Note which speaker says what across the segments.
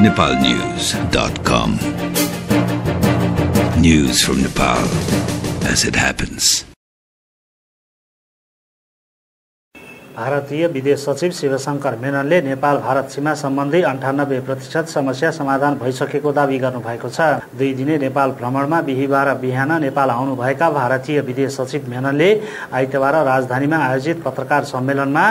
Speaker 1: nepalnews.com. News from Nepal as it happens.
Speaker 2: भारतीय विदेश सचिव शिवशंकर मेननले नेपाल भारत सीमा सम्बन्धी 98% समस्या समाधान भइसकेको दावी गर्नुभएको छ। 2 दिने नेपाल भ्रमणमा बिहीबार बिहान नेपाल आउनुभएका भारतीय विदेश सचिव मेननले आइतबार राजधानीमा आयोजित पत्रकार सम्मेलनमा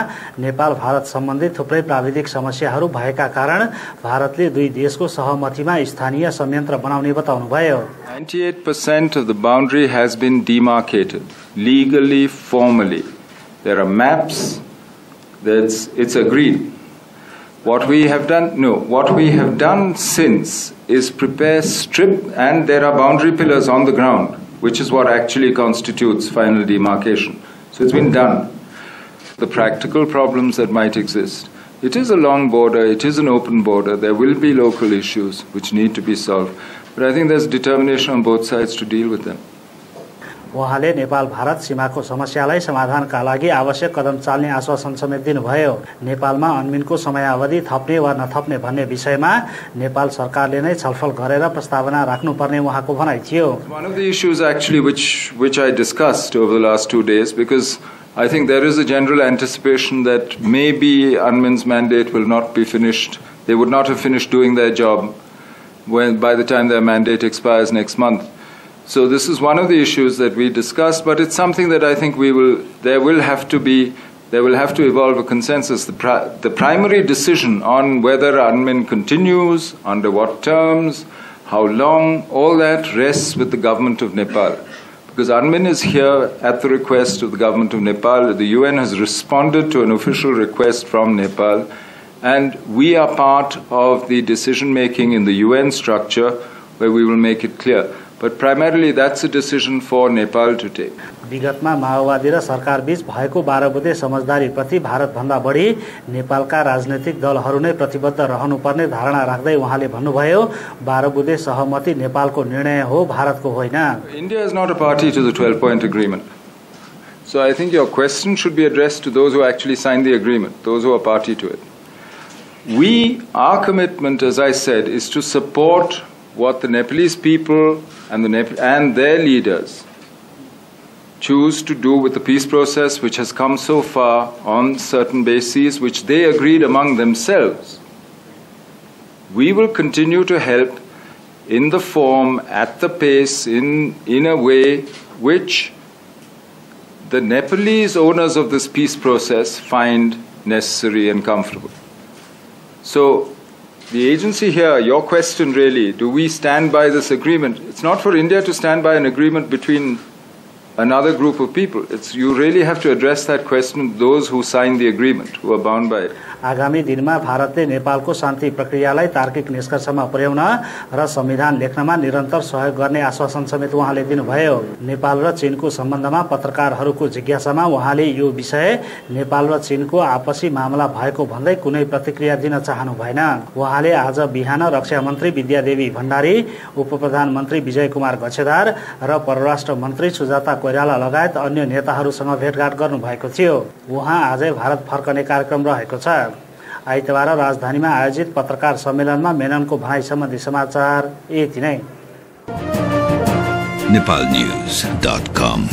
Speaker 2: नेपाल भारत सम्बन्धी थुप्रै प्राविधिक समस्याहरू भएका कारण भारतले दुई देशको सहमतिमा स्थानीय संयन्त्र बनाउने बताउनुभयो।
Speaker 3: 98% of the boundary has been demarcated legally, formally. There are maps. It's agreed. What we have done since is prepare strip, and there are boundary pillars on the ground, which is what actually constitutes final demarcation. So it's been done. The practical problems that might exist. It is a long border, it is an open border, there will be local issues which need to be solved. But I think there's determination on both sides to deal with them.
Speaker 2: उहाँले नेपाल भारत सीमाको समस्यालाई समाधानका लागि आवश्यक कदम चाल्ने आश्वासन समेत दिनुभयो। नेपालमा अन्मिनको समयावधि थप्ने वा नथप्ने भन्ने विषयमा नेपाल सरकारले नै छलफल गरेर प्रस्तावना राख्नुपर्ने उहाँको भनाइ थियो।
Speaker 3: One of the issues actually which I discussed over the last 2 days, because I think there is a general anticipation that maybe UNMIN's mandate will not be finished. They would not have finished doing their job by the time their mandate expires next month. So this is one of the issues that we discussed, but it's something that I think there will have to evolve a consensus. The primary decision on whether UNMIN continues, under what terms, how long, all that rests with the government of Nepal. Because UNMIN is here at the request of the government of Nepal. The UN has responded to an official request from Nepal, and we are part of the decision-making in the UN structure where we will make it clear. But primarily that's a decision for Nepal to take.
Speaker 2: विगतमा माओवादी र सरकार बीच भएको 12 बुँदे समझदारी प्रति भारत भन्दा बढी नेपालका राजनैतिक दलहरू नै प्रतिबद्ध रहनुपर्ने धारणा राख्दै उहाँले भन्नुभयो 12 बुँदे सहमति नेपालको निर्णय हो, भारतको होइन।
Speaker 3: India is not a party to the 12-point agreement. So I think your question should be addressed to those who actually signed the agreement, those who are party to it. Our commitment, as I said, is to support what the Nepalese people and their leaders choose to do with the peace process, which has come so far on certain bases which they agreed among themselves. We will continue to help in the form, at the pace, in a way which the Nepalese owners of this peace process find necessary and comfortable. So the agency here, your question really, do we stand by this agreement? It's not for India to stand by an agreement between another group of people. You really have to address that question to those who signed the agreement, who are bound by it.
Speaker 2: आगामी दिनमा भारतले नेपालको शान्ति प्रक्रियालाई तार्किक निष्कर्षमा पुर्याउन र संविधान लेख्नमा निरन्तर सहयोग गर्ने आश्वासन समेत उहाँले दिनुभयो। नेपाल र चीनको सम्बन्धमा पत्रकारहरूको जिज्ञासामा उहाँले यो विषय नेपाल र चीनको आपसी मामला भएको भन्दै कुनै प्रतिक्रिया दिन चाहनु भएन। उहाँले आज बिहान रक्षा मन्त्री विद्यादेवी भण्डारी, उपप्रधानमन्त्री विजय कुमार गच्छेदार र परराष्ट्र मन्त्री सुजाता कोइराला लगायत अन्य नेताहरूसँग भेटघाट गर्नुभएको थियो। उहाँ आजै भारत फर्कने कार्यक्रम रहेको छ। आइतबार राजधानीमा आयोजित पत्रकार सम्मेलनमा मेननको भनाइ सम्बन्धी समाचार यति नै।
Speaker 1: nepalnews.com